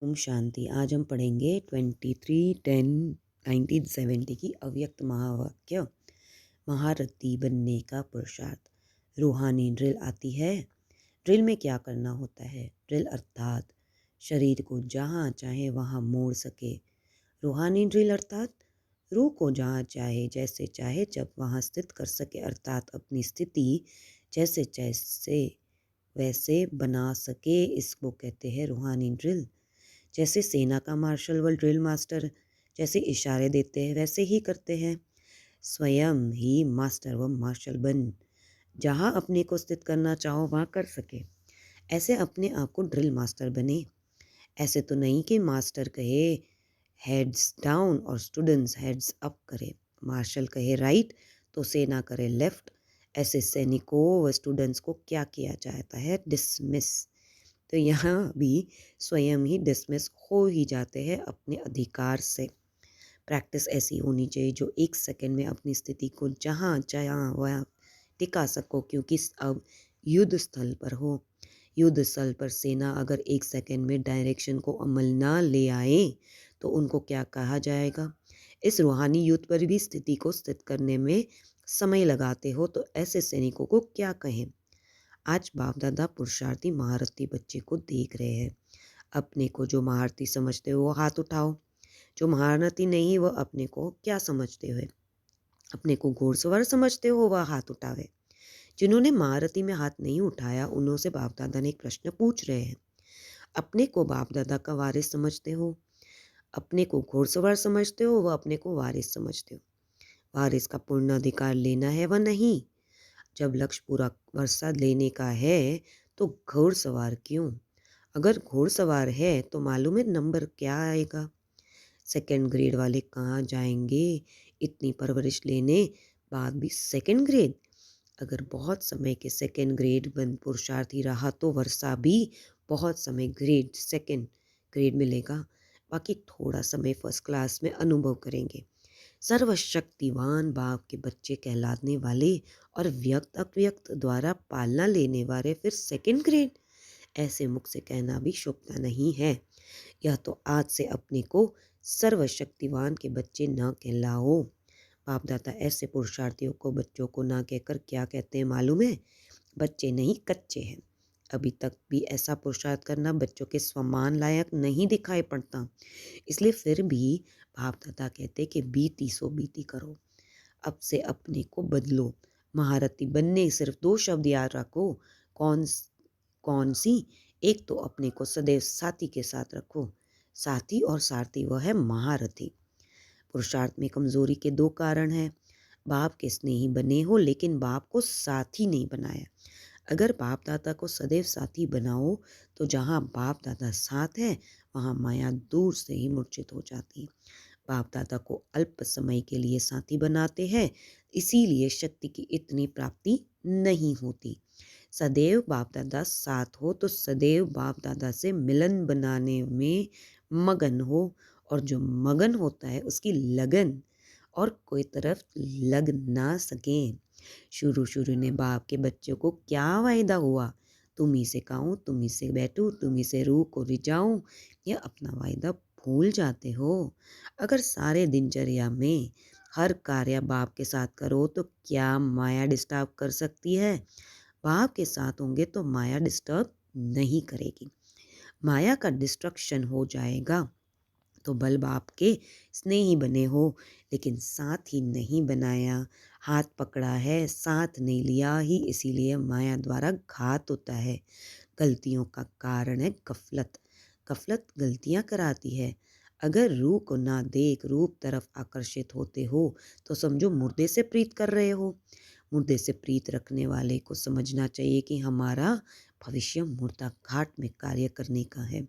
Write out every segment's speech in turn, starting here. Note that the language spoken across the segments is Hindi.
ओम शांति। आज हम पढ़ेंगे 23/10/1970 की अव्यक्त महावाक्य। महारथी बनने का पुरुषार्थ। रूहानी ड्रिल आती है। ड्रिल में क्या करना होता है? ड्रिल अर्थात शरीर को जहाँ चाहे वहाँ मोड़ सके। रूहानी ड्रिल अर्थात रूह को जहाँ चाहे जैसे चाहे जब वहाँ स्थित कर सके, अर्थात अपनी स्थिति जैसे जैसे वैसे बना सके। इसको कहते हैं रूहानी ड्रिल। जैसे सेना का मार्शल व ड्रिल मास्टर जैसे इशारे देते हैं वैसे ही करते हैं। स्वयं ही मास्टर व मार्शल बन जहाँ अपने को स्थित करना चाहो वहाँ कर सके, ऐसे अपने आप को ड्रिल मास्टर बने। ऐसे तो नहीं कि मास्टर कहे हेड्स डाउन और स्टूडेंट्स हेड्स अप करे, मार्शल कहे राइट तो सेना करे लेफ्ट। ऐसे सैनिकों व स्टूडेंट्स को क्या किया जाता है? डिसमिस। तो यहाँ भी स्वयं ही डिसमिस हो ही जाते हैं अपने अधिकार से। प्रैक्टिस ऐसी होनी चाहिए जो 1 सेकंड में अपनी स्थिति को जहाँ जहाँ वहाँ टिका सको, क्योंकि अब युद्ध स्थल पर हो। युद्ध स्थल पर सेना अगर 1 सेकंड में डायरेक्शन को अमल ना ले आए तो उनको क्या कहा जाएगा? इस रूहानी युद्ध पर भी स्थिति को स्थित करने में समय लगाते हो तो ऐसे सैनिकों को क्या कहें? आज बाप दादा पुरुषार्थी महारथी बच्चे को देख रहे हैं। अपने को जो महारथी समझते हो वो हाथ उठाओ। जो महारथी नहीं वह अपने को क्या समझते हो? अपने को घोड़सवार समझते हो वह हाथ उठावे। जिन्होंने महारथी में हाथ नहीं उठाया उन्हों से बाप दादा ने एक प्रश्न पूछ रहे हैं। अपने को बाप दादा का वारिस समझते हो? अपने को घोड़सवार समझते हो वह अपने को वारिस समझते हो? वारिस का पूर्ण अधिकार लेना है व नहीं? जब लक्ष्य पूरा वर्षा लेने का है तो घोड़सवार क्यों? अगर घोड़सवार है तो मालूम है नंबर क्या आएगा? सेकंड ग्रेड वाले कहाँ जाएंगे इतनी परवरिश लेने, बाद भी सेकंड ग्रेड? अगर बहुत समय के सेकंड ग्रेड बन पुरुषार्थी रहा तो वर्षा भी बहुत समय ग्रेड सेकंड ग्रेड मिलेगा। बाकी थोड़ा समय फर्स्ट क्लास में अनुभव करेंगे। सर्वशक्तिवान बाप के बच्चे कहलाने वाले और व्यक्त अव्यक्त द्वारा पालना लेने वाले फिर सेकंड ग्रेड, ऐसे मुख से कहना भी शोभता नहीं है। यह तो आज से अपने को सर्वशक्तिवान के बच्चे न कहलाओ। बाप दादा ऐसे पुरुषार्थियों को बच्चों को ना कहकर क्या कहते हैं मालूम है? बच्चे नहीं कच्चे हैं। अभी तक भी ऐसा पुरुषार्थ करना बच्चों के समान लायक नहीं दिखाई पड़ता। इसलिए फिर भी बाप दादा कहते कि बीती सो बीती करो। अब से अपने को बदलो। महारथी बनने सिर्फ 2 शब्द याद रखो। कौन कौन सी? एक तो अपने को सदैव साथी के साथ रखो। साथी और सारथी वह है महारथी। पुरुषार्थ में कमजोरी के 2 कारण हैं। बाप के स्नेही बने हो लेकिन बाप को साथी नहीं बनाया। अगर बाप दादा को सदैव साथी बनाओ तो जहाँ बाप दादा साथ है वहाँ माया दूर से ही मूर्छित हो जाती है। बाप दादा को अल्प समय के लिए साथी बनाते हैं, इसीलिए शक्ति की इतनी प्राप्ति नहीं होती। सदैव बाप दादा साथ हो तो सदैव बाप दादा से मिलन बनाने में मगन हो, और जो मगन होता है उसकी लगन और कोई तरफ लग ना सके। शुरू शुरू में बाप के बच्चों को क्या वायदा हुआ? तुम ही से खाऊं, तुम ही से बैठूं, तुम ही से रूह को रिझाऊं। यह अपना वायदा भूल जाते हो। अगर सारे दिनचर्या में हर कार्य बाप के साथ करो तो क्या माया डिस्टर्ब कर सकती है? बाप के साथ होंगे तो माया डिस्टर्ब नहीं करेगी। माया का डिस्ट्रक्शन हो जाएगा। तो बल बाप के स्नेही बने हो लेकिन साथ ही नहीं बनाया। हाथ पकड़ा है साथ नहीं लिया ही, इसीलिए माया द्वारा घात होता है। गलतियों का कारण है गफलत। गफलत गलतियां कराती है। अगर रूह को ना देख रूप तरफ आकर्षित होते हो तो समझो मुर्दे से प्रीत कर रहे हो। मुर्दे से प्रीत रखने वाले को समझना चाहिए कि हमारा भविष्य मुर्दा घाट में कार्य करने का है।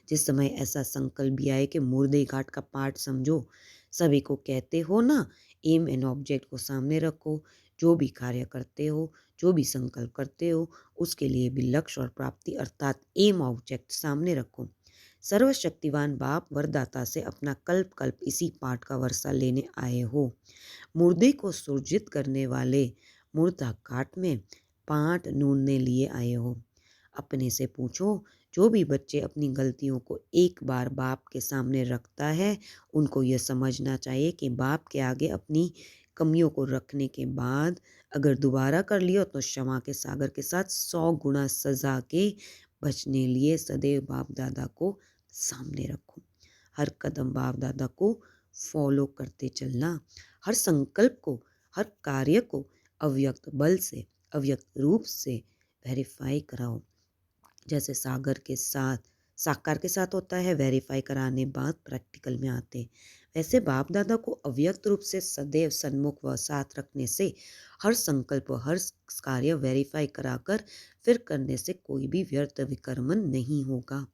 जिस समय ऐसा संकल्प भी आए कि मुर्दे घाट का पार्ट समझो, सभी को कहते हो ना, एम एंड ऑब्जेक्ट को सामने रखो। जो भी कार्य करते हो, जो भी संकल्प करते हो, उसके लिए भी लक्ष्य और प्राप्ति अर्थात एम ऑब्जेक्ट सामने रखो। सर्वशक्तिवान बाप वरदाता से अपना कल्प कल्प इसी पाठ का वर्षा लेने आए हो। मुर्दे को सुरजित करने वाले मुर्दा घाट में पाट नूनने लिए आए हो। अपने से पूछो, जो भी बच्चे अपनी गलतियों को एक बार बाप के सामने रखता है, उनको यह समझना चाहिए कि बाप के आगे अपनी कमियों को रखने के बाद अगर दोबारा कर लियो तो क्षमा के सागर के साथ 100 गुना सजा के बचने लिए सदैव बाप दादा को सामने रखो। हर कदम बाप दादा को फॉलो करते चलना, हर संकल्प को, हर कार्य को अव्यक्त बल से, अव्यक्त रूप से वेरीफाई कराओ। जैसे साकार के साथ होता है, वेरीफाई कराने बाद प्रैक्टिकल में आते, वैसे बाप दादा को अव्यक्त रूप से सदैव सन्मुख व साथ रखने से हर संकल्प व हर कार्य वेरीफाई कराकर फिर करने से कोई भी व्यर्थ विकर्मन नहीं होगा।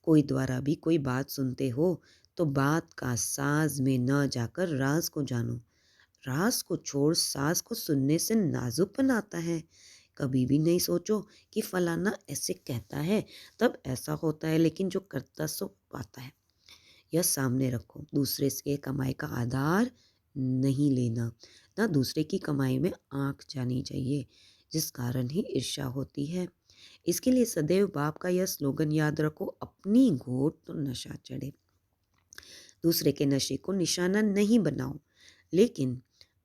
कोई द्वारा भी कोई बात सुनते हो तो बात का साज में न जाकर राज को जानो। राज को छोड़ साज को सुनने से नाजुकपन आता है। कभी भी नहीं सोचो कि फलाना ऐसे कहता है तब ऐसा होता है, लेकिन जो करता सो पाता है। यह सामने रखो। दूसरे के कमाई का आधार नहीं लेना, ना दूसरे की कमाई में आंख जानी चाहिए, जिस कारण ही ईर्ष्या होती है। इसके लिए सदैव बाप का यह स्लोगन याद रखो, अपनी घोट तो नशा चढ़े। दूसरे के नशे को निशाना नहीं बनाओ, लेकिन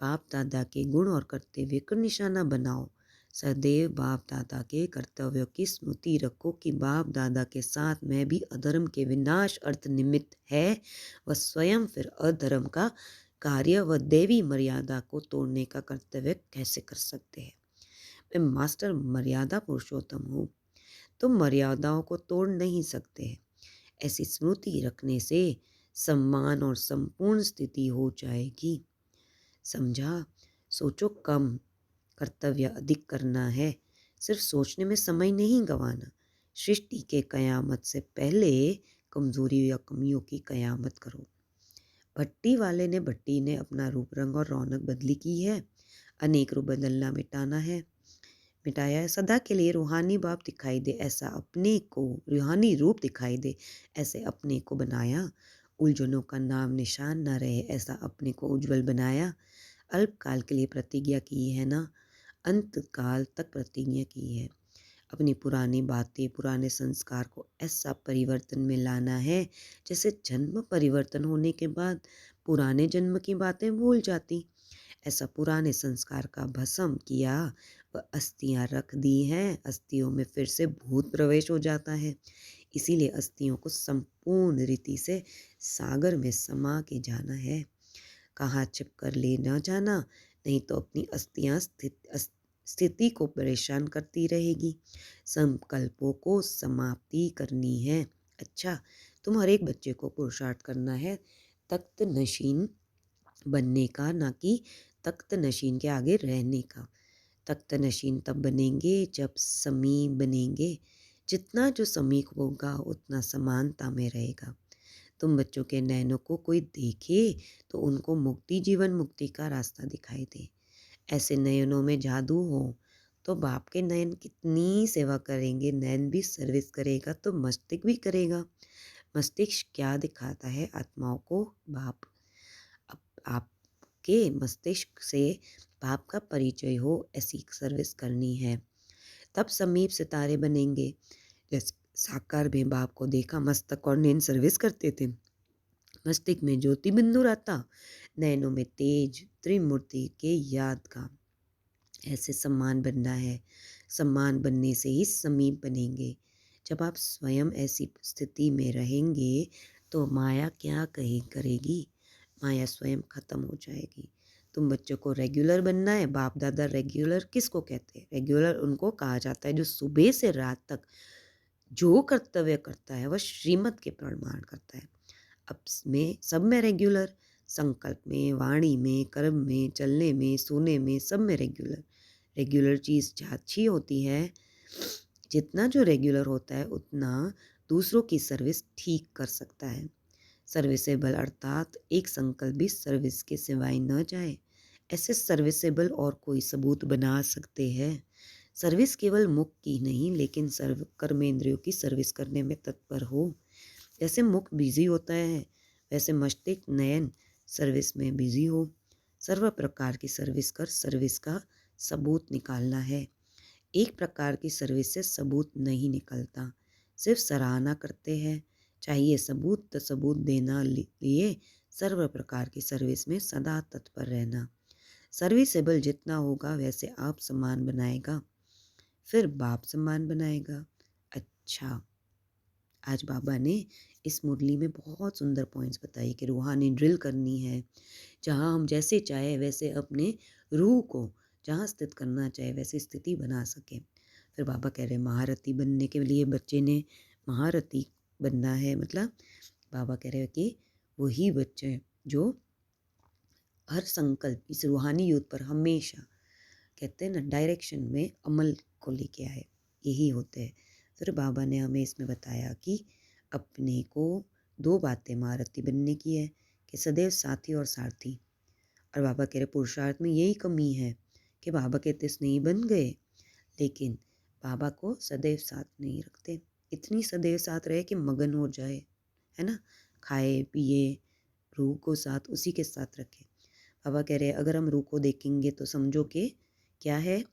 बाप दादा के गुण और कर्तव्य को निशाना बनाओ। सदैव बाप दादा के कर्तव्यों की स्मृति रखो कि बाप दादा के साथ मैं भी अधर्म के विनाश अर्थ निमित्त है, वह स्वयं फिर अधर्म का कार्य व देवी मर्यादा को तोड़ने का कर्तव्य कैसे कर सकते हैं। मैं मास्टर मर्यादा पुरुषोत्तम हूँ, तुम मर्यादाओं को तोड़ नहीं सकते हैं। ऐसी स्मृति रखने से सम्मान और संपूर्ण स्थिति हो जाएगी। समझा? सोचो कम, कर्तव्य अधिक करना है। सिर्फ सोचने में समय नहीं गंवाना। सृष्टि के कयामत से पहले कमजोरी या कमियों की कयामत करो। भट्टी ने अपना रूप रंग और रौनक बदली की है। अनेक रूप बदलना मिटाया है। सदा के लिए रूहानी बाप दिखाई दे ऐसा अपने को, रूहानी रूप दिखाई दे ऐसे अपने को बनाया। उलझनों का नाम निशान न रहे ऐसा अपने को उज्जवल बनाया। अल्पकाल के लिए प्रतिज्ञा की है ना, अंत काल तक प्रतिज्ञा की है। अपनी पुरानी बातें, पुराने संस्कार को ऐसा परिवर्तन में लाना है जैसे जन्म परिवर्तन होने के बाद पुराने जन्म की बातें भूल जाती। ऐसा पुराने संस्कार का भस्म किया व अस्थियां रख दी हैं। अस्थियों में फिर से भूत प्रवेश हो जाता है। इसीलिए अस्थियों को संपूर्ण रीति से सागर में समा के जाना है। कहाँ छिप कर ले न जाना, नहीं तो अपनी अस्थियां स्थिति को परेशान करती रहेगी। संकल्पों को समाप्ति करनी है। अच्छा, तुम हर एक बच्चे को पुरुषार्थ करना है तख्त नशीन बनने का, ना कि तख्त नशीन के आगे रहने का। तख्त नशीन तब बनेंगे जब समीप बनेंगे। जितना जो समीप होगा उतना समानता में रहेगा। तुम बच्चों के नयनों को कोई देखे तो उनको मुक्ति, जीवन मुक्ति का रास्ता दिखाई दे। ऐसे नयनों में जादू हो तो बाप के नयन कितनी सेवा करेंगे। नयन भी सर्विस करेगा तो मस्तिष्क भी करेगा। मस्तिष्क क्या दिखाता है आत्माओं को? बाप। अब आपके मस्तिष्क से बाप का परिचय हो ऐसी सर्विस करनी है, तब समीप सितारे बनेंगे। जैसे साकार में बाप को देखा, मस्तक और नैन सर्विस करते थे। मस्तिष्क में ज्योति बिंदु रहता, नैनों में तेज त्रिमूर्ति के याद का। ऐसे सम्मान बनना है। सम्मान बनने से ही समीप बनेंगे। जब आप स्वयं ऐसी स्थिति में रहेंगे तो माया क्या करेगी? माया स्वयं खत्म हो जाएगी। तुम बच्चों को रेगुलर बनना है। बाप दादा रेगुलर किसको कहते हैं? रेगुलर उनको कहा जाता है जो सुबह से रात तक जो कर्तव्य करता है वह श्रीमत के प्रमाण करता है। अब में सब में रेगुलर, संकल्प में, वाणी में, कर्म में, चलने में, सोने में, सब में रेगुलर। रेगुलर चीज़ अच्छी होती है। जितना जो रेगुलर होता है उतना दूसरों की सर्विस ठीक कर सकता है। सर्विसेबल अर्थात एक संकल्प भी सर्विस के सिवाय न जाए। ऐसे सर्विसेबल और कोई सबूत बना सकते हैं। सर्विस केवल मुख की नहीं, लेकिन सर्व कर्मेंद्रियों की सर्विस करने में तत्पर हो। जैसे मुख बिजी होता है वैसे मस्तिष्क नयन सर्विस में बिजी हो। सर्व प्रकार की सर्विस कर सर्विस का सबूत निकालना है। एक प्रकार की सर्विस से सबूत नहीं निकलता। सिर्फ सराहना करते हैं। चाहिए सबूत तो सबूत देना लिए सर्व प्रकार की सर्विस में सदा तत्पर रहना। सर्विसेबल जितना होगा वैसे आप सम्मान बनाएगा, फिर बाप सम्मान बनाएगा। अच्छा, आज बाबा ने इस मुरली में बहुत सुंदर पॉइंट्स बताई कि रूहानी ड्रिल करनी है, जहाँ हम जैसे चाहे वैसे अपने रूह को जहाँ स्थित करना चाहे वैसे स्थिति बना सकें। फिर बाबा कह रहे हैं महारथी बनने के लिए बच्चे ने महारथी बनना है, मतलब बाबा कह रहे हैं कि वही बच्चे जो हर संकल्प इस रूहानी युद्ध पर हमेशा कहते हैं ना डायरेक्शन में अमल को लेके आए, यही होते हैं। फिर बाबा ने हमें इसमें बताया कि अपने को दो बातें महारथी बनने की है कि सदैव साथी और सारथी। और बाबा कह रहे पुरुषार्थ में यही कमी है कि बाबा कहते स्नेही बन गए लेकिन बाबा को सदैव साथ नहीं रखते। इतनी सदैव साथ रहे कि मगन हो जाए, है ना, खाए पिए, रूह को साथ उसी के साथ रखे। बाबा कह रहे हैं अगर हम रूह को देखेंगे तो समझो कि क्या है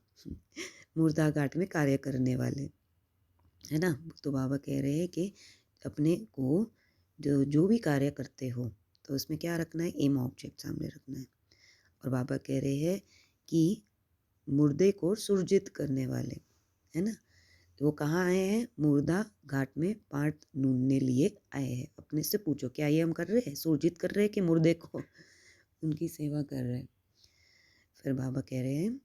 मुर्दा घाट में कार्य करने वाले, है ना। तो बाबा कह रहे हैं कि अपने को जो भी कार्य करते हो तो उसमें क्या रखना है, एम ऑब्जेक्ट सामने रखना है। और बाबा कह रहे हैं कि मुर्दे को सुरजित करने वाले, है ना, वो कहाँ आए हैं, मुर्दा घाट में पार्ट ढूंढने लिए आए हैं। अपने से पूछो क्या ये हम कर रहे हैं, सुरजित कर रहे हैं कि मुर्दे को उनकी सेवा कर रहे हैं। फिर बाबा कह रहे हैं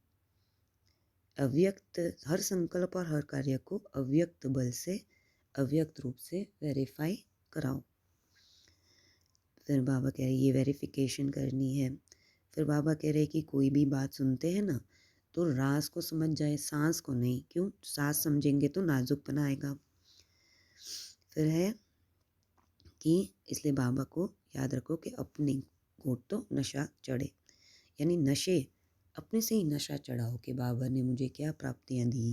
अव्यक्त हर संकल्प और हर कार्य को अव्यक्त बल से अव्यक्त रूप से वेरीफाई कराओ। फिर बाबा कह रहे ये वेरिफिकेशन करनी है। फिर बाबा कह रहे कि कोई भी बात सुनते हैं ना तो राज को समझ जाए, सांस को नहीं। क्यों, सांस समझेंगे तो नाजुकपना आएगा। फिर है कि इसलिए बाबा को याद रखो कि अपने को तो नशा चढ़े, यानी नशे अपने से ही नशा चढ़ाओ कि बाबा ने मुझे क्या प्राप्तियां दी,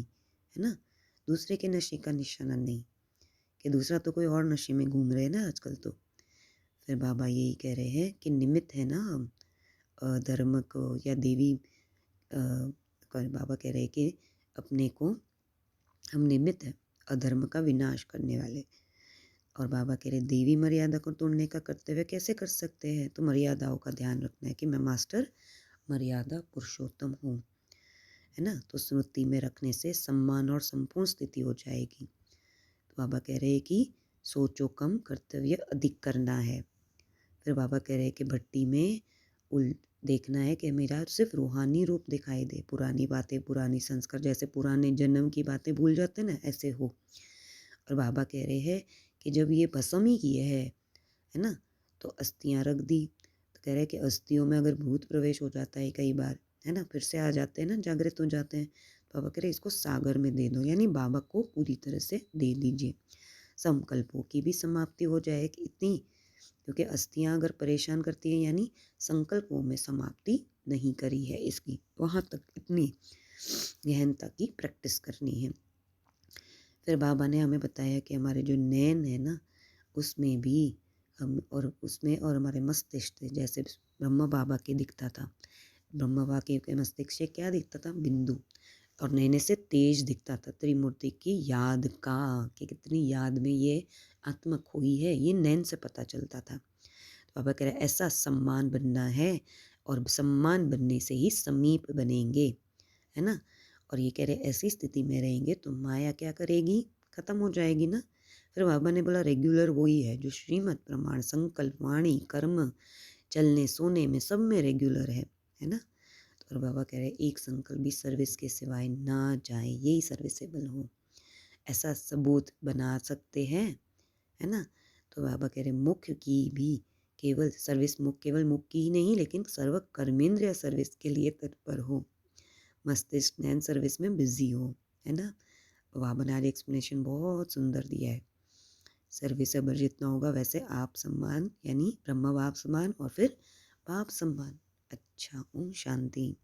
है ना। दूसरे के नशे का निशाना नहीं कि दूसरा तो कोई और नशे में घूम रहे हैं ना आजकल तो। फिर बाबा यही कह रहे हैं कि निमित्त है ना हम धर्म को या देवी बाबा कह रहे हैं कि अपने को हम निमित्त हैं अधर्म का विनाश करने वाले। और बाबा कह रहे देवी मर्यादा को तोड़ने का कर्तव्य कैसे कर सकते हैं, तो मर्यादाओं का ध्यान रखना है कि मैं मास्टर मर्यादा पुरुषोत्तम हूँ, है ना। तो स्मृति में रखने से सम्मान और संपूर्ण स्थिति हो जाएगी। तो बाबा कह रहे हैं कि सोचो कम कर्तव्य अधिक करना है। फिर बाबा कह रहे हैं कि भट्टी में देखना है कि मेरा सिर्फ रूहानी रूप दिखाई दे, पुरानी बातें पुरानी संस्कार जैसे पुराने जन्म की बातें भूल जाते ना ऐसे हो। और बाबा कह रहे हैं कि जब ये भस्म ही किए है ना, तो अस्थियां रख दी। तो कह रहे हैं कि अस्थियों में अगर भूत प्रवेश हो जाता है कई बार, है ना, फिर से आ जाते हैं ना, जागृत हो जाते हैं। बाबा कह रहे इसको सागर में दे दो, यानी बाबा को पूरी तरह से दे दीजिए। संकल्पों की भी समाप्ति हो जाए कि इतनी, क्योंकि अस्थियां अगर परेशान करती हैं यानी संकल्पों में समाप्ति नहीं करी है इसकी, वहाँ तक इतनी गहनता की प्रैक्टिस करनी है। फिर बाबा ने हमें बताया कि हमारे जो नैन है ना उसमें भी हम और उसमें और हमारे मस्तिष्क जैसे ब्रह्मा बाबा के दिखता था, ब्रह्मा बाबा के मस्तिष्क से क्या दिखता था, बिंदु, और नैने से तेज दिखता था त्रिमूर्ति की याद का कि कितनी याद में ये आत्मा खोई है, ये नैन से पता चलता था। तो बाबा कह रहे ऐसा सम्मान बनना है और सम्मान बनने से ही समीप बनेंगे, है ना। और ये कह रहे ऐसी स्थिति में रहेंगे तो माया क्या करेगी, खत्म हो जाएगी ना। फिर बाबा ने बोला रेगुलर वही है जो श्रीमत प्रमाण संकल्प वाणी कर्म चलने सोने में सब में रेगुलर है ना। तो और बाबा कह रहे एक संकल्प भी सर्विस के सिवाय ना जाए, यही सर्विसेबल हो, ऐसा सबूत बना सकते हैं, है ना। तो बाबा कह रहे मुख्य की भी केवल सर्विस, मुख्य केवल मुख्य की ही नहीं लेकिन सर्व कर्मेंद्रिय सर्विस के लिए तत्पर हो, मस्तिष्क नैन सर्विस में बिजी हो, है ना। बाबा ने आज एक्सप्लेनेशन बहुत सुंदर दिया है। सर्विसेबल जितना होगा वैसे आप सम्मान, यानी ब्रह्म बाप सम्मान और फिर बाप सम्मान। अच्छा, ओम शांति।